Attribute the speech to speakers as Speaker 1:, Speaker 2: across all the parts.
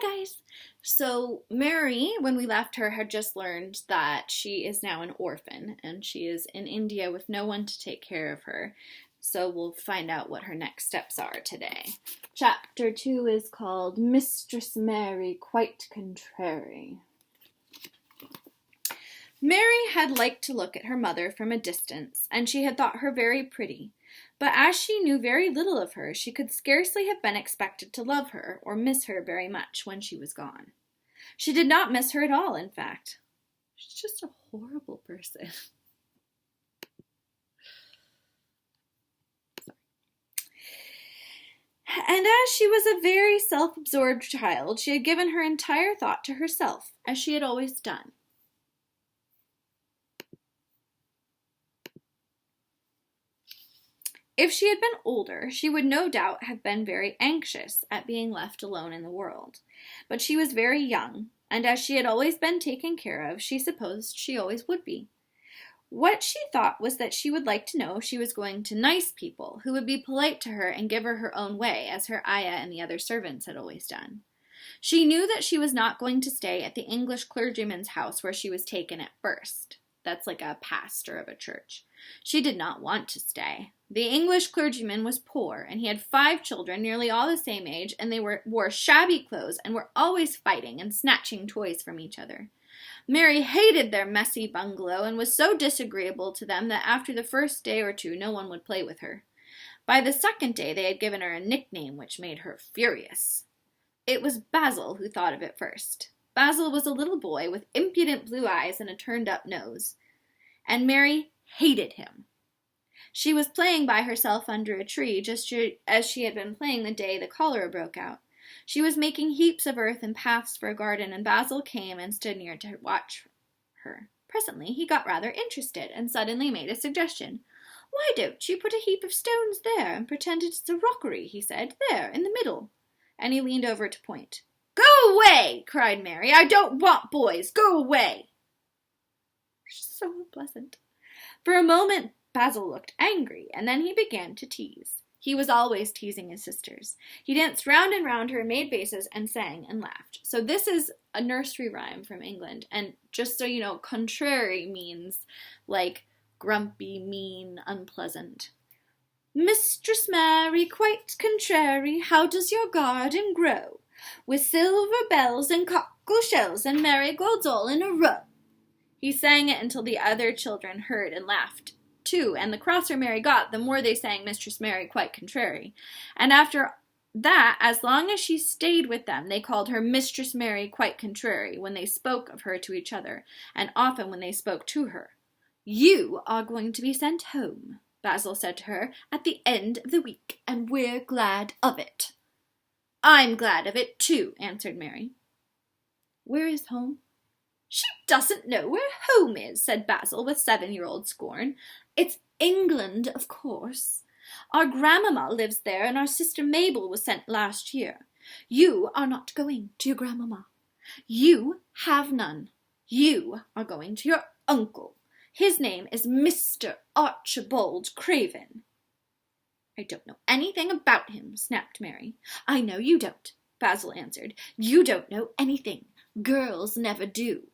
Speaker 1: guys. So Mary, when we left her, had just learned that she is now an orphan and she is in India with no one to take care of her. So we'll find out what her next steps are today. Chapter 2 is called Mistress Mary Quite Contrary. Mary had liked to look at her mother from a distance, and she had thought her very pretty. But as she knew very little of her, she could scarcely have been expected to love her or miss her very much when she was gone. She did not miss her at all, in fact. She's just a horrible person. And as she was a very self-absorbed child, she had given her entire thought to herself, as she had always done. If she had been older, she would no doubt have been very anxious at being left alone in the world. But she was very young, and as she had always been taken care of, she supposed she always would be. What she thought was that she would like to know if she was going to nice people, who would be polite to her and give her her own way, as her ayah and the other servants had always done. She knew that she was not going to stay at the English clergyman's house where she was taken at first. That's like a pastor of a church. She did not want to stay. The English clergyman was poor, and he had 5 children, nearly all the same age, and they wore shabby clothes and were always fighting and snatching toys from each other. Mary hated their messy bungalow and was so disagreeable to them that after the first day or 2 no one would play with her. By the second day they had given her a nickname which made her furious. It was Basil who thought of it first. Basil was a little boy with impudent blue eyes and a turned-up nose, and Mary hated him. She was playing by herself under a tree, just as she had been playing the day the cholera broke out. She was making heaps of earth and paths for a garden, and Basil came and stood near to watch her. Presently he got rather interested, and suddenly made a suggestion. "Why don't you put a heap of stones there, and pretend it's a rockery?" he said. "There, in the middle." And he leaned over to point. "Go away!" cried Mary. "I don't want boys. Go away!" So unpleasant. For a moment Basil looked angry, and then he began to tease. He was always teasing his sisters. He danced round and round her, made faces, and sang and laughed. So this is a nursery rhyme from England, and just so you know, contrary means like grumpy, mean, unpleasant. "Mistress Mary, quite contrary, how does your garden grow? With silver bells and cockle shells and marigolds all in a row." He sang it until the other children heard and laughed too, and the crosser Mary got, the more they sang Mistress Mary Quite Contrary. And after that, as long as she stayed with them, they called her Mistress Mary Quite Contrary when they spoke of her to each other, and often when they spoke to her. "You are going to be sent home," Basil said to her, "at the end of the week, and we're glad of it." "I'm glad of it, too," answered Mary. "Where is home?" "She doesn't know where home is," said Basil with 7-year-old scorn. "It's England, of course. Our grandmamma lives there, and our sister Mabel was sent last year. You are not going to your grandmamma. You have none. You are going to your uncle. His name is Mr. Archibald Craven." "I don't know anything about him," snapped Mary. "I know you don't," Basil answered. "You don't know anything. Girls never do."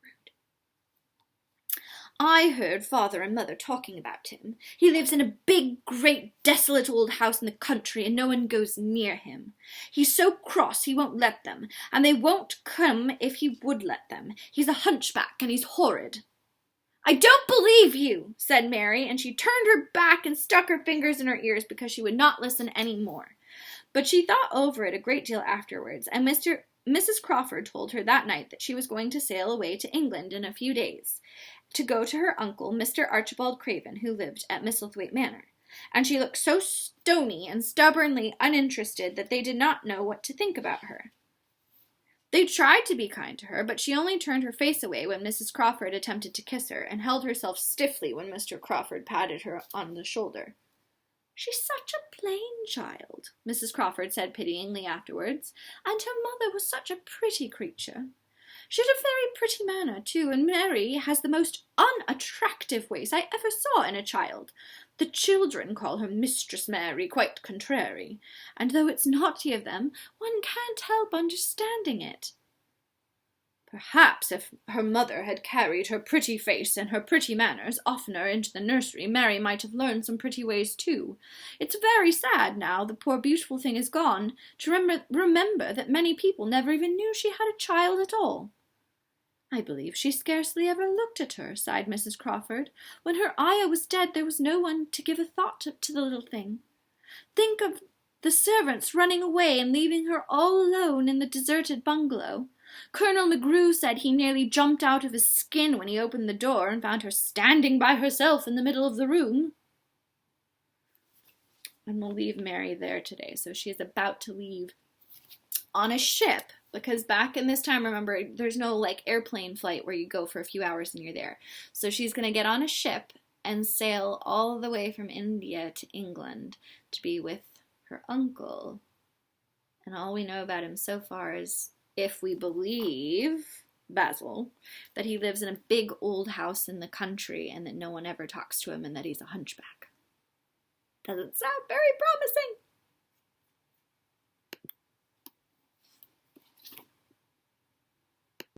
Speaker 1: Rude. "I heard Father and Mother talking about him. He lives in a big, great, desolate old house in the country, and no one goes near him. He's so cross he won't let them, and they won't come if he would let them. He's a hunchback, and he's horrid." "I don't believe you," said Mary, and she turned her back and stuck her fingers in her ears because she would not listen any more. But she thought over it a great deal afterwards, and Mrs. Crawford told her that night that she was going to sail away to England in a few days, to go to her uncle, Mr. Archibald Craven, who lived at Misselthwaite Manor. And she looked so stony and stubbornly uninterested that they did not know what to think about her. They tried to be kind to her, but she only turned her face away when Mrs. Crawford attempted to kiss her, and held herself stiffly when Mr. Crawford patted her on the shoulder. "She's such a plain child," Mrs. Crawford said pityingly afterwards, "and her mother was such a pretty creature. She had a very pretty manner, too, and Mary has the most unattractive ways I ever saw in a child. The children call her Mistress Mary, quite contrary, and though it's naughty of them, one can't help understanding it. Perhaps if her mother had carried her pretty face and her pretty manners oftener into the nursery, Mary might have learned some pretty ways too. It's very sad, now the poor beautiful thing is gone, to remember that many people never even knew she had a child at all. I believe she scarcely ever looked at her, sighed Mrs. Crawford. When her ayah was dead, there was no one to give a thought to the little thing. Think of the servants running away and leaving her all alone in the deserted bungalow. Colonel McGrew said he nearly jumped out of his skin when he opened the door and found her standing by herself in the middle of the room. And we'll leave Mary there today. So she is about to leave on a ship, because back in this time, remember, there's no like airplane flight where you go for a few hours and you're there. So she's going to get on a ship and sail all the way from India to England to be with her uncle. And all we know about him so far is, if we believe Basil, that he lives in a big old house in the country and that no one ever talks to him and that he's a hunchback. Doesn't sound very promising.